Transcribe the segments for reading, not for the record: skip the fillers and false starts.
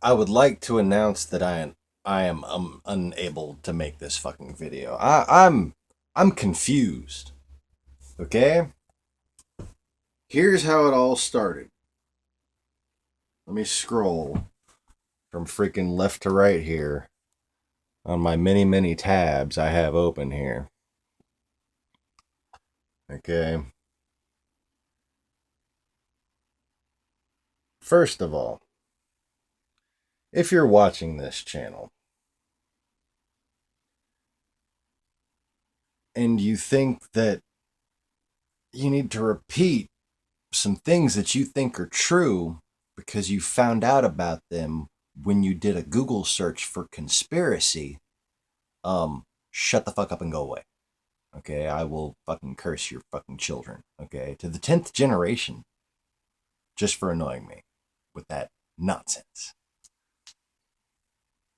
I would like to announce that I am unable to make this fucking video. I'm confused. Okay? Here's how it all started. Let me scroll from freaking left to right here on my many tabs I have open here. Okay. First of all, if you're watching this channel and you think that you need to repeat some things that you think are true because you found out about them when you did a Google search for conspiracy, shut the fuck up and go away. Okay, I will fucking curse your fucking children. Okay, to the 10th generation, just for annoying me with that nonsense.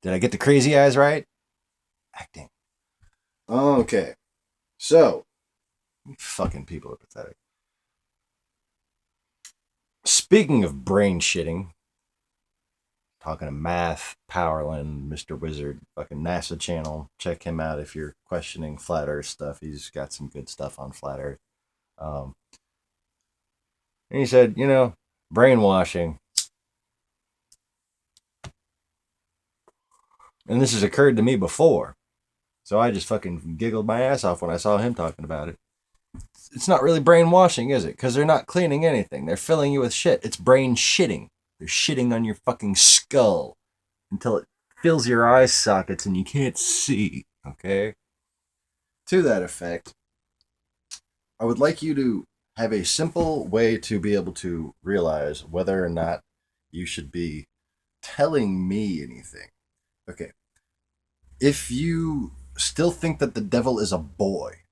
Did I get the crazy eyes right? Acting. Okay, so fucking people are pathetic. Speaking of brain shitting, talking to Math, Powerland, Mr. Wizard, fucking NASA channel. Check him out if you're questioning flat Earth stuff. He's got some good stuff on flat Earth. Um, and he said, brainwashing. And this has occurred to me before. So I just fucking giggled my ass off when I saw him talking about it. It's not really brainwashing, is it? Because they're not cleaning anything. They're filling you with shit. It's brain shitting. They're shitting on your fucking skull until it fills your eye sockets and you can't see. Okay? To that effect, I would like you to have a simple way to be able to realize whether or not you should be telling me anything. Okay. If you still think that the devil is a boy,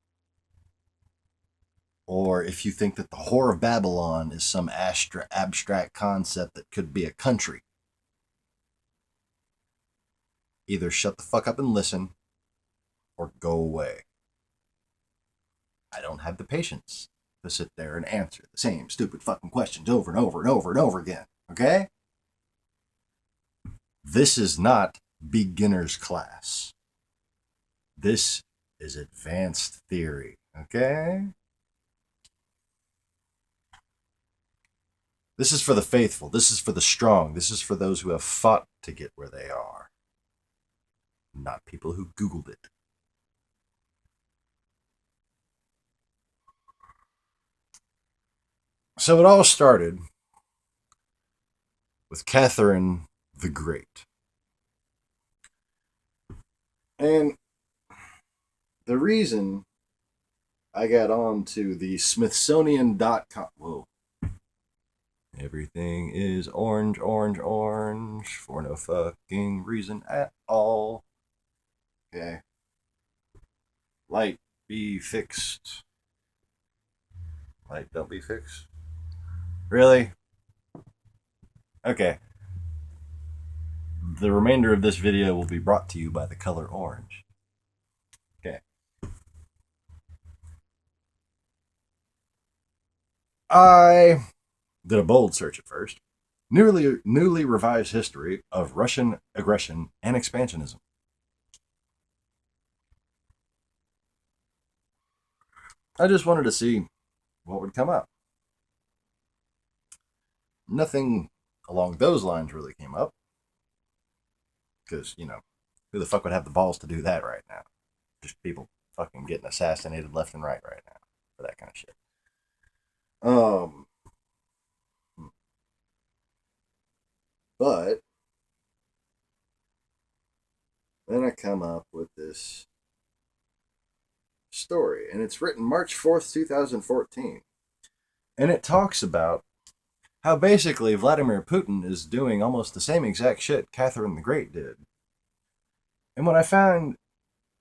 or if you think that the Whore of Babylon is some abstract concept that could be a country, either shut the fuck up and listen, or go away. I don't have the patience to sit there and answer the same stupid fucking questions over and over and over and over again. Okay? This is not beginner's class. This is advanced theory. Okay? This is for the faithful. This is for the strong. This is for those who have fought to get where they are, not people who Googled it. So it all started with Catherine the Great. And the reason I got on to the Smithsonian.com. Whoa. Everything is orange, orange, orange for no fucking reason at all. Okay. Light be fixed. Light don't be fixed. Really? Okay. The remainder of this video will be brought to you by the color orange. Okay. I did a bold search at first. Newly revised history of Russian aggression and expansionism. I just wanted to see what would come up. Nothing along those lines really came up. Because, who the fuck would have the balls to do that right now? Just people fucking getting assassinated left and right now for that kind of shit. Um, but then I come up with this story, and it's written March 4th, 2014. And it talks about how basically Vladimir Putin is doing almost the same exact shit Catherine the Great did. And what I found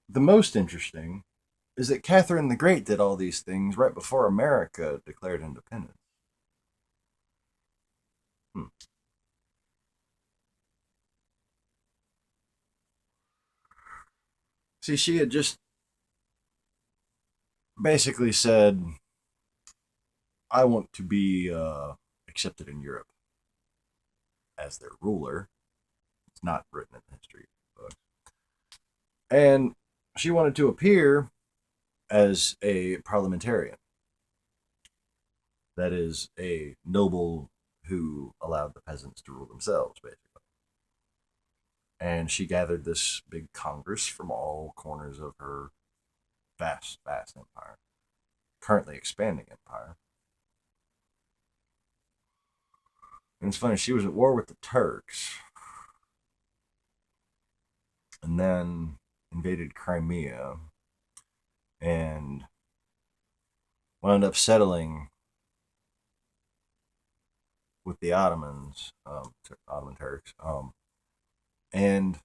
the most interesting is that Catherine the Great did all these things right before America declared independence. Hmm. See, she had just basically said, I want to be accepted in Europe as their ruler. It's not written in the history book. And she wanted to appear as a parliamentarian. That is, a noble who allowed the peasants to rule themselves, basically. And she gathered this big congress from all corners of her vast, vast empire, currently expanding empire. And it's funny, she was at war with the Turks and then invaded Crimea and wound up settling with the Ottomans, Ottoman Turks, and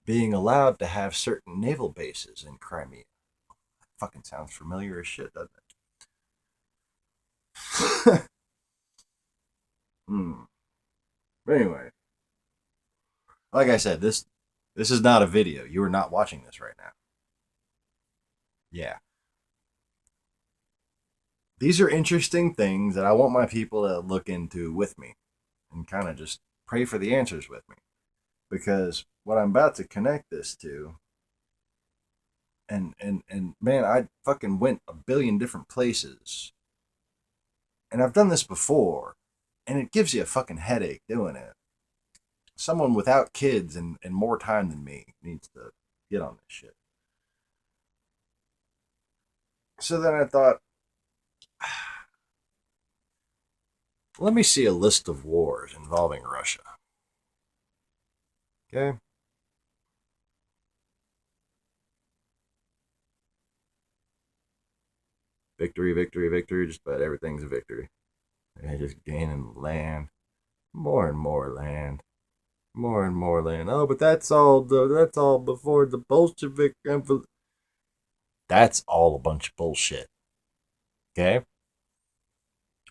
being allowed to have certain naval bases in Crimea. That fucking sounds familiar as shit, doesn't it? But anyway, like I said, this is not a video. You are not watching this right now. Yeah. These are interesting things that I want my people to look into with me and kind of just pray for the answers with me. Because what I'm about to connect this to, and man, I fucking went a billion different places. And I've done this before, and it gives you a fucking headache doing it. Someone without kids and more time than me needs to get on this shit. So then I thought, let me see a list of wars involving Russia. Okay? Victory, victory, victory. Just about everything's a victory. They're just gaining land. More and more land. More and more land. Oh, but that's all before the Bolshevik. That's all a bunch of bullshit. Okay?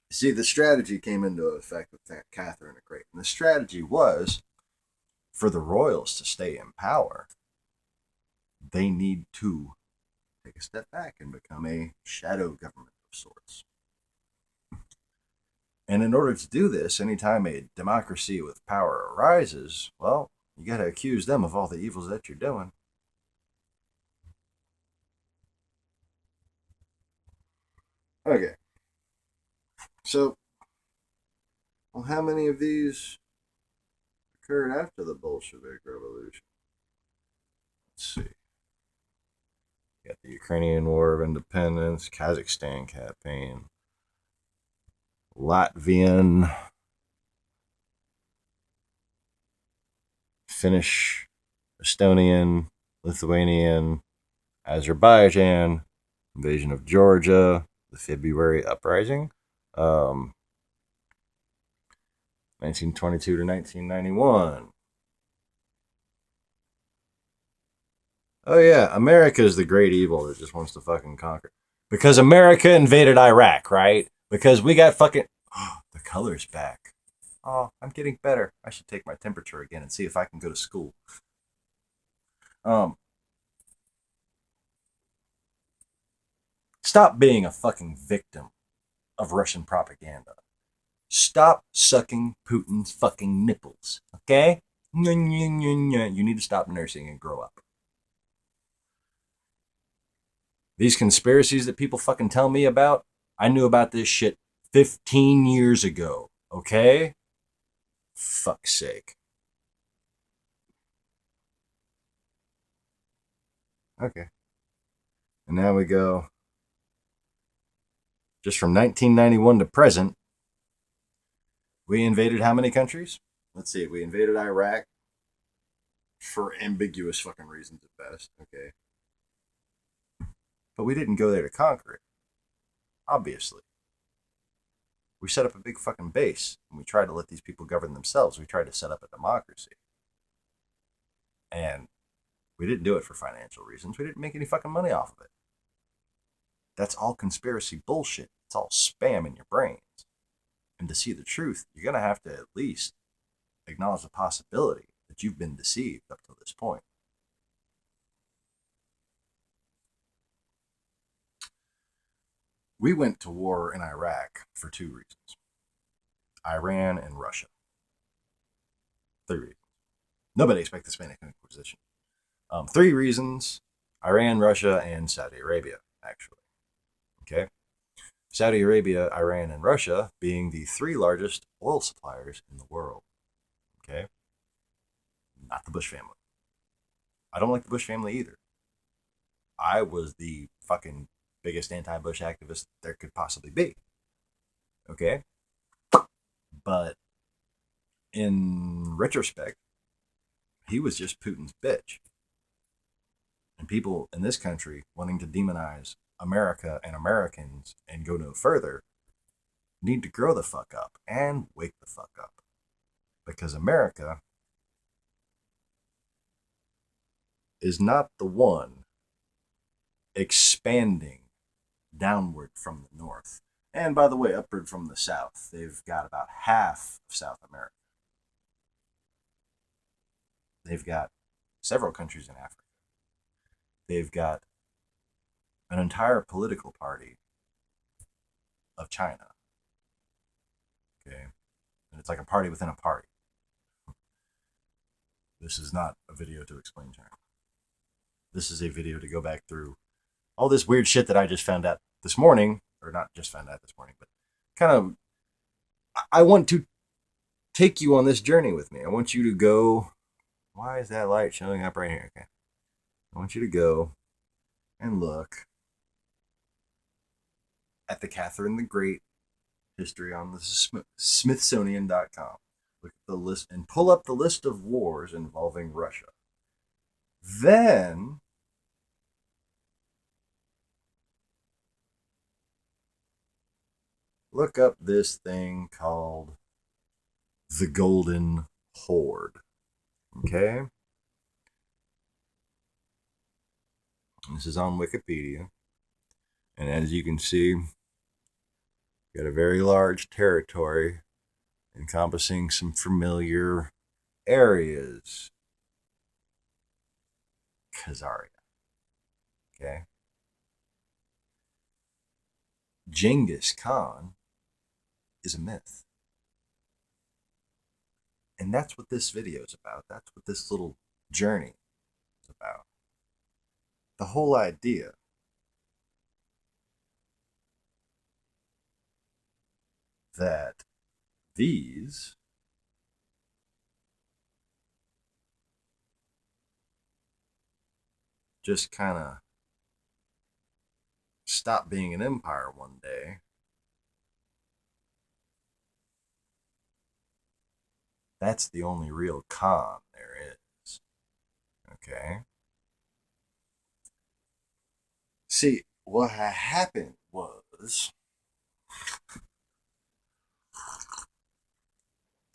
See, the strategy came into effect with Catherine the Great. And the strategy was for the royals to stay in power, they need to take a step back and become a shadow government of sorts. And in order to do this, anytime a democracy with power arises, well, you got to accuse them of all the evils that you're doing. Okay. So, well, how many of these occurred after the Bolshevik Revolution? Let's see. You got the Ukrainian War of Independence, Kazakhstan campaign, Latvian, Finnish, Estonian, Lithuanian, Azerbaijan, invasion of Georgia, the February uprising, 1922 to 1991. Oh yeah, America is the great evil that just wants to fucking conquer. Because America invaded Iraq, right? Because we got fucking the color's back. Oh, I'm getting better. I should take my temperature again and see if I can go to school. Stop being a fucking victim of Russian propaganda. Stop sucking Putin's fucking nipples, okay? You need to stop nursing and grow up. These conspiracies that people fucking tell me about, I knew about this shit 15 years ago, okay? Fuck's sake. Okay. And now we go just from 1991 to present. We invaded how many countries? Let's see. We invaded Iraq for ambiguous fucking reasons at best. Okay. But we didn't go there to conquer it. Obviously. We set up a big fucking base and we tried to let these people govern themselves. We tried to set up a democracy. And we didn't do it for financial reasons. We didn't make any fucking money off of it. That's all conspiracy bullshit. It's all spam in your brains. And to see the truth, you're going to have to at least acknowledge the possibility that you've been deceived up to this point. We went to war in Iraq for two reasons: Iran and Russia. 3 reasons. Nobody expected the Spanish Inquisition. 3 reasons: Iran, Russia, and Saudi Arabia, actually. Okay? Saudi Arabia, Iran, and Russia being the 3 largest oil suppliers in the world. Okay? Not the Bush family. I don't like the Bush family either. I was the fucking biggest anti-Bush activist there could possibly be. Okay? But in retrospect, he was just Putin's bitch. And people in this country wanting to demonize America and Americans and go no further need to grow the fuck up and wake the fuck up. Because America is not the one expanding downward from the north. And by the way, upward from the south. They've got about half of South America. They've got several countries in Africa. They've got an entire political party of China. Okay? And it's like a party within a party. This is not a video to explain China. This is a video to go back through all this weird shit that I just found out this morning, or not just found out this morning, but kind of, I want to take you on this journey with me. I want you to go, why is that light showing up right here? Okay. I want you to go and look at the Catherine the Great history on the Smithsonian.com. Look at the list and pull up the list of wars involving Russia. Then look up this thing called the Golden Horde. Okay? This is on Wikipedia. And as you can see, got a very large territory encompassing some familiar areas. Khazaria. Okay? Genghis Khan is a myth. And that's what this video is about. That's what this little journey is about. The whole idea that these just kind of stop being an empire one day. That's the only real Khan there is. Okay? See, what happened was...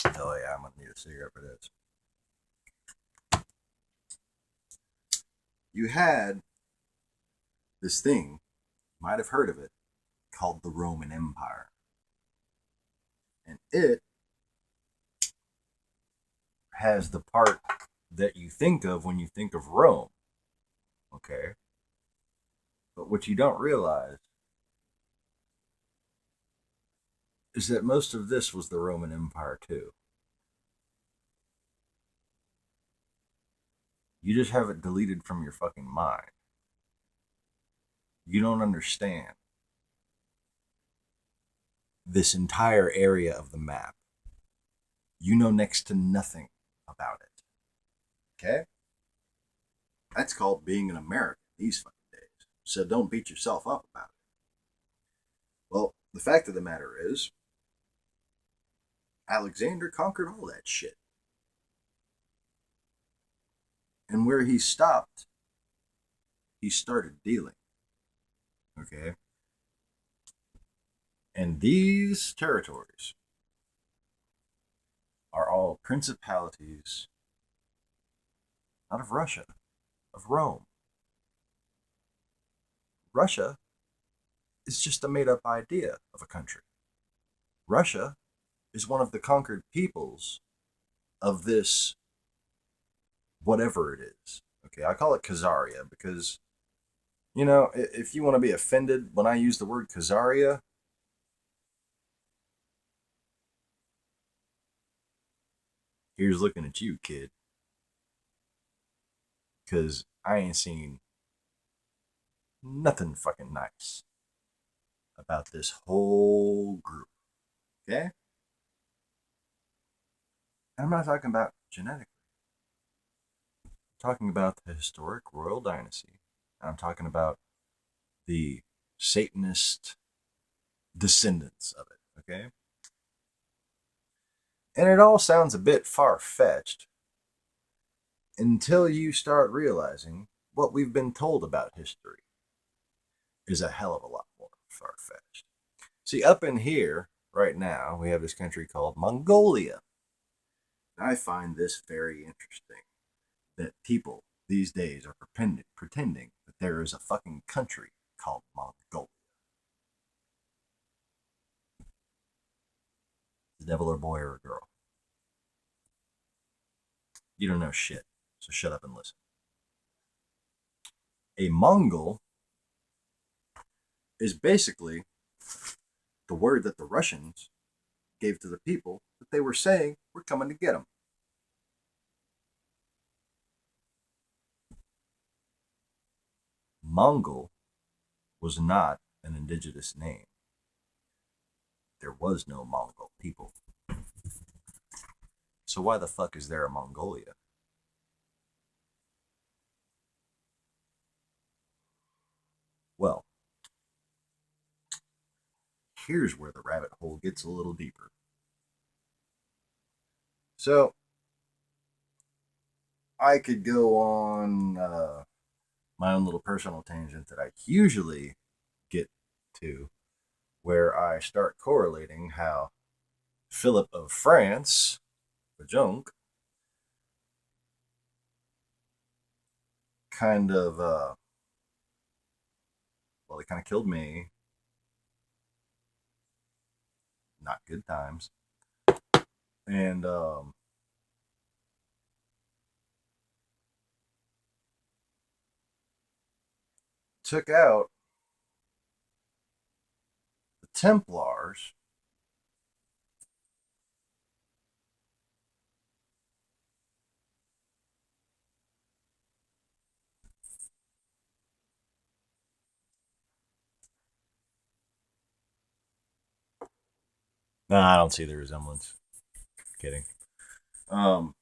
Oh yeah, I'm gonna need a cigarette for this. You had this thing, you might have heard of it, called the Roman Empire. And it has the part that you think of when you think of Rome. Okay? But what you don't realize is that most of this was the Roman Empire too. You just have it deleted from your fucking mind. You don't understand this entire area of the map. You know next to nothing about it. Okay? That's called being an American these fucking days. So don't beat yourself up about it. Well, the fact of the matter is, Alexander conquered all that shit. And where he stopped, he started dealing. Okay? And these territories are all principalities, not of Russia, of Rome. Russia is just a made-up idea of a country. Russia is one of the conquered peoples of this whatever it is. Okay, I call it Khazaria because, you know, if you want to be offended when I use the word Khazaria, here's looking at you, kid. Because I ain't seen nothing fucking nice about this whole group. Okay? And I'm not talking about genetically. I'm talking about the historic royal dynasty. I'm talking about the Satanist descendants of it. Okay? And it all sounds a bit far fetched until you start realizing what we've been told about history is a hell of a lot more far fetched. See, up in here right now, we have this country called Mongolia. I find this very interesting that people these days are pretending that there is a fucking country called Mongolia. The devil or boy or a girl. You don't know shit, so shut up and listen. A Mongol is basically the word that the Russians gave to the people that they were saying we're coming to get them. Mongol was not an indigenous name. There was no Mongol people. So why the fuck is there a Mongolia? Well, here's where the rabbit hole gets a little deeper. So, I could go on my own little personal tangent that I usually get to, where I start correlating how Philip of France, the junk, kind of, well, he kind of killed me. Not good times. And, took out the Templars. No, I don't see the resemblance. Kidding. Um,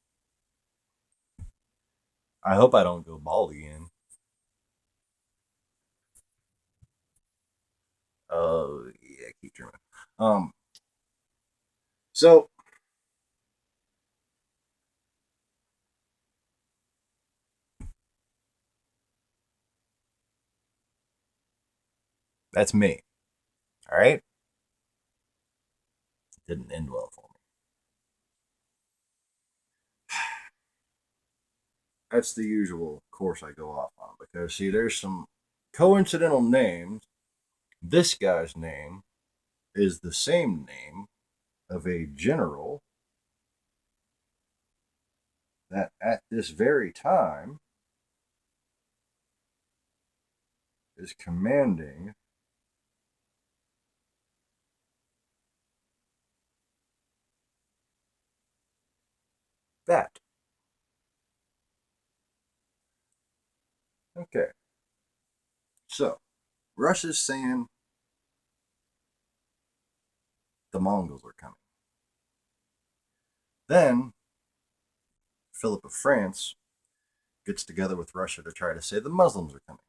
I hope I don't go bald again. Yeah, keep dreaming. Um, so that's me. All right. It didn't end well for me. That's the usual course I go off on because see, there's some coincidental names. This guy's name is the same name of a general that at this very time is commanding that. Okay. So, Russia's saying the Mongols are coming. Then, Philip of France gets together with Russia to try to say the Muslims are coming.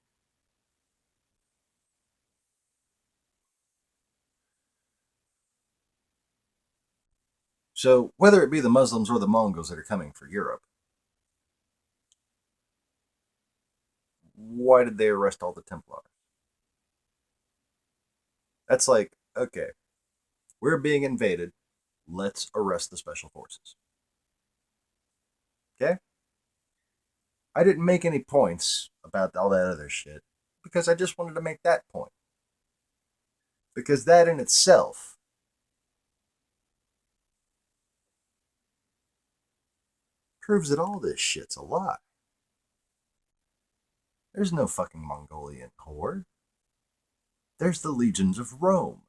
So, whether it be the Muslims or the Mongols that are coming for Europe, why did they arrest all the Templars? That's like, okay, we're being invaded. Let's arrest the special forces. Okay? I didn't make any points about all that other shit because I just wanted to make that point. Because that in itself proves that all this shit's a lie. There's no fucking Mongolian horde. There's the legions of Rome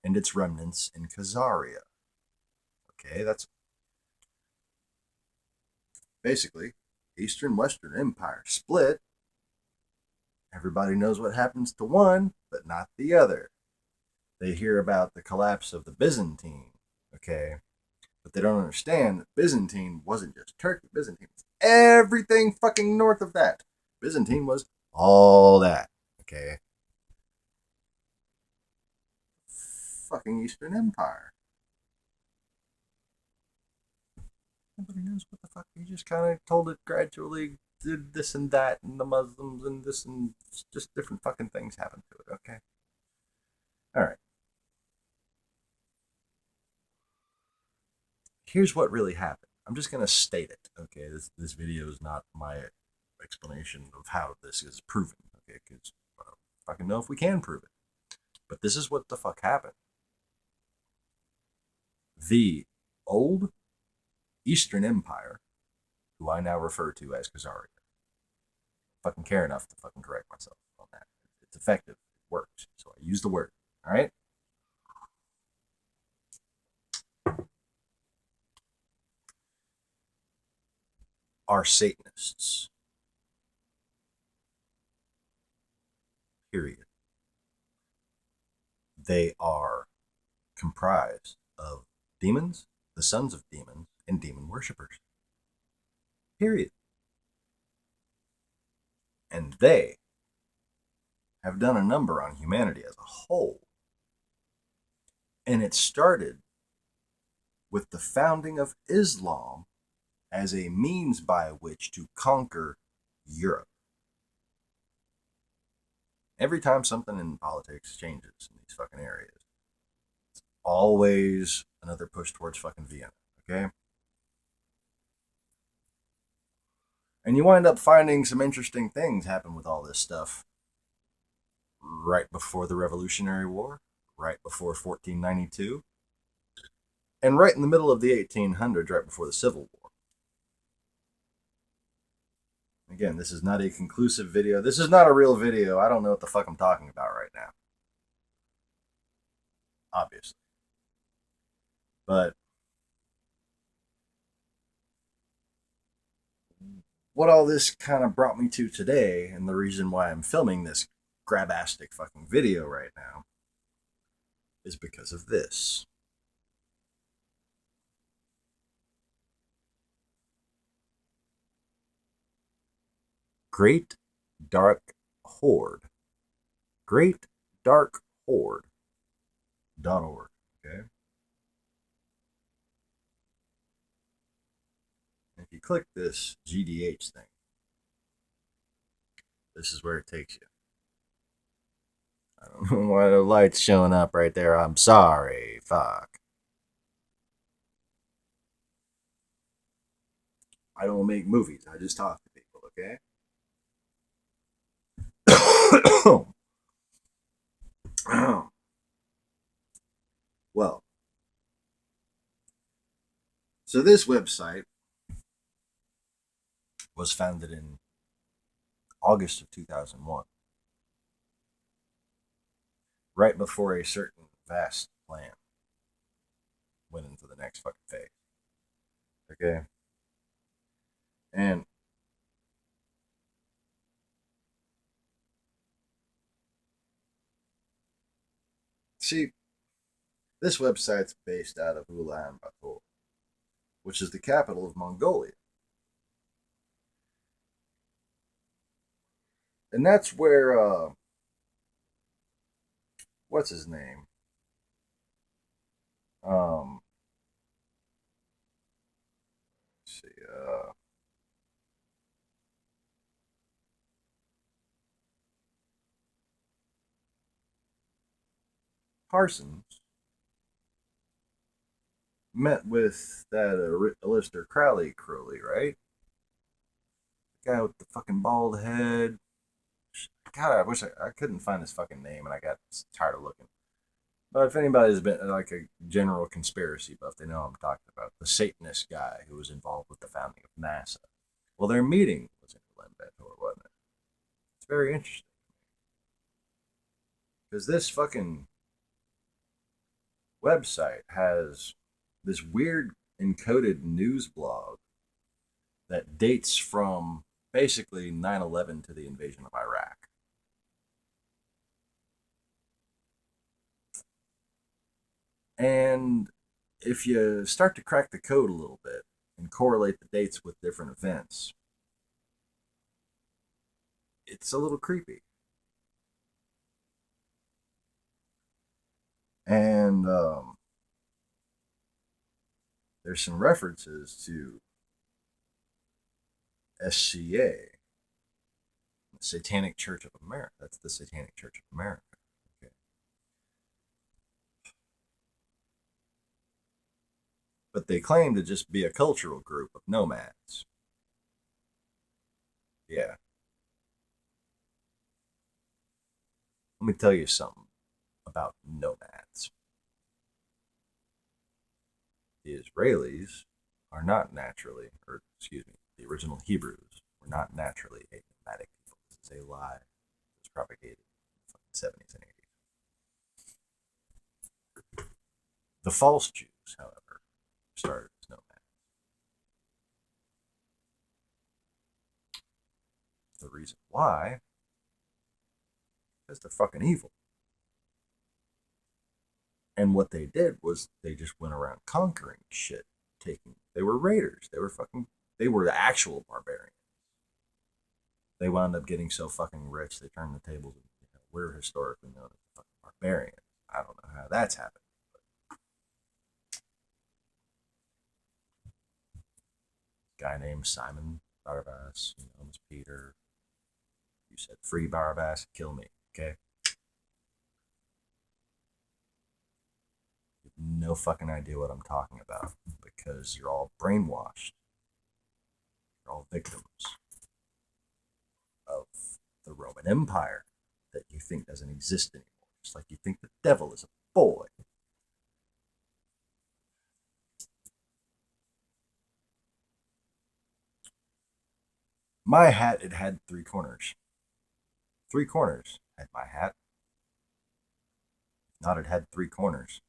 and its remnants in Khazaria. Okay, that's basically Eastern Western Empire split. Everybody knows what happens to one, but not the other. They hear about the collapse of the Byzantine, okay? But they don't understand that Byzantine wasn't just Turkey. Byzantine was everything fucking north of that. Byzantine was all that, okay? Fucking Eastern Empire. Nobody knows what the fuck. He just kind of told it gradually, did this and that, and the Muslims and this, and just different fucking things happened to it, okay? Alright. Here's what really happened. I'm just going to state it, okay? This video is not my explanation of how this is proven, okay? Because I don't fucking know if we can prove it. But this is what the fuck happened. The old Eastern Empire, who I now refer to as Khazaria, fucking care enough to fucking correct myself on that. It's effective. It works. So I use the word. All right? Are Satanists. Period. They are comprised of demons, the sons of demons, and demon worshippers. Period. And they have done a number on humanity as a whole. And it started with the founding of Islam as a means by which to conquer Europe. Every time something in politics changes in these fucking areas, it's always another push towards fucking Vienna, okay? And you wind up finding some interesting things happen with all this stuff right before the Revolutionary War, right before 1492, and right in the middle of the 1800s, right before the Civil War. Again, this is not a conclusive video. This is not a real video. I don't know what the fuck I'm talking about right now. Obviously. But what all this kind of brought me to today, and the reason why I'm filming this grabastic fucking video right now, is because of this. Great Dark Horde. GreatDarkHorde.org. Okay? If you click this GDH thing, this is where it takes you. I don't know why the light's showing up right there. I'm sorry. Fuck. I don't make movies. I just talk to people, okay? Well, so this website was founded in August of 2001, right before a certain vast plan went into the next fucking phase. Okay? And see, this website's based out of Ulaanbaatar, which is the capital of Mongolia. And that's where, what's his name? Let's see, Parsons met with that Aleister Crowley, right? The guy with the fucking bald head. God, I wish I couldn't find his fucking name, and I got tired of looking. But if anybody's been like a general conspiracy buff, they know I'm talking about the Satanist guy who was involved with the founding of NASA. Well, their meeting was in Ulaanbaatar, wasn't it? It's very interesting because this fucking website has this weird encoded news blog that dates from basically 9/11 to the invasion of Iraq. And if you start to crack the code a little bit and correlate the dates with different events, it's a little creepy. And there's some references to SCA, the Satanic Church of America. That's the Satanic Church of America. Okay. But they claim to just be a cultural group of nomads. Yeah. Let me tell you something about nomads. The Israelis are not naturally, or excuse me, the original Hebrews were not naturally a nomadic people. This is a lie that was propagated in the 70s and 80s. The false Jews, however, started as nomads. The reason why, because they're fucking evil. And what they did was they just went around conquering shit, they were raiders. They were the actual barbarians. They wound up getting so fucking rich, they turned the tables. We're historically known as fucking barbarians. I don't know how that's happened. Guy named Simon Barabbas, was Peter. You said free Barabbas, kill me, okay? You have no fucking idea what I'm talking about because you're all brainwashed. You're all victims of the Roman Empire that you think doesn't exist anymore. Just like you think the devil is a boy. My hat, it had three corners. Three corners had my hat. Not it had three corners.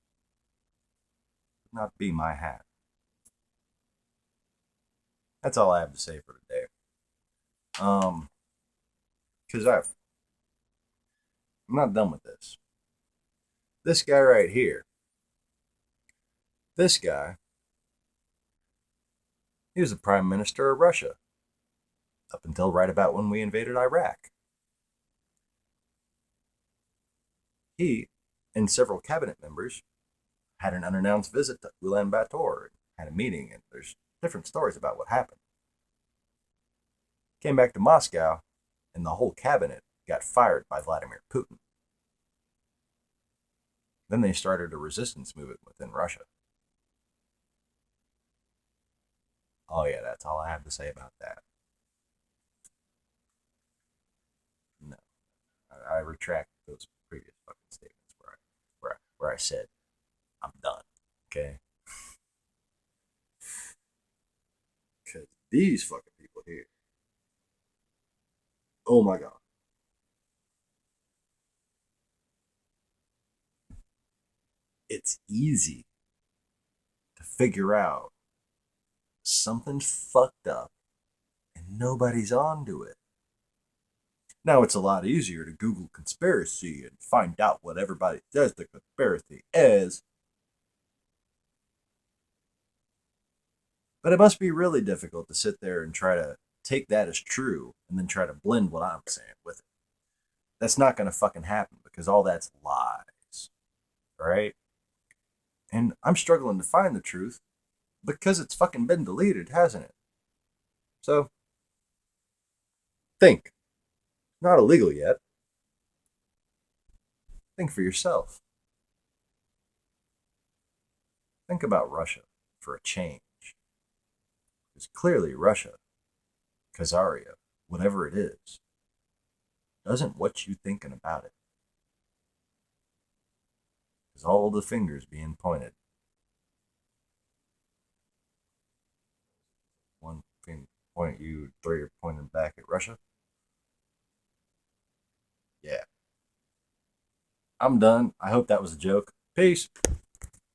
It would not be my hat. That's all I have to say for today. Because I'm not done with this. This guy right here. This guy. He was the prime minister of Russia up until right about when we invaded Iraq. He and several cabinet members had an unannounced visit to Ulaanbaatar, had a meeting, and there's different stories about what happened. Came back to Moscow, and the whole cabinet got fired by Vladimir Putin. Then they started a resistance movement within Russia. Oh yeah, that's all I have to say about that. No, I retract those previous fucking statements where I said I'm done. Okay, because these fucking people here. Oh my god. It's easy to figure out something's fucked up and nobody's onto it. Now it's a lot easier to Google conspiracy and find out what everybody says the conspiracy is. But it must be really difficult to sit there and try to take that as true and then try to blend what I'm saying with it. That's not going to fucking happen because all that's lies. Right? And I'm struggling to find the truth because it's fucking been deleted, hasn't it? So, think. Not illegal yet. Think for yourself. Think about Russia for a change. Because clearly Russia, Khazaria, whatever it is, doesn't what you thinking about it. There's all the fingers being pointed. One finger point you, three are pointing back at Russia. Yeah. I'm done. I hope that was a joke. Peace.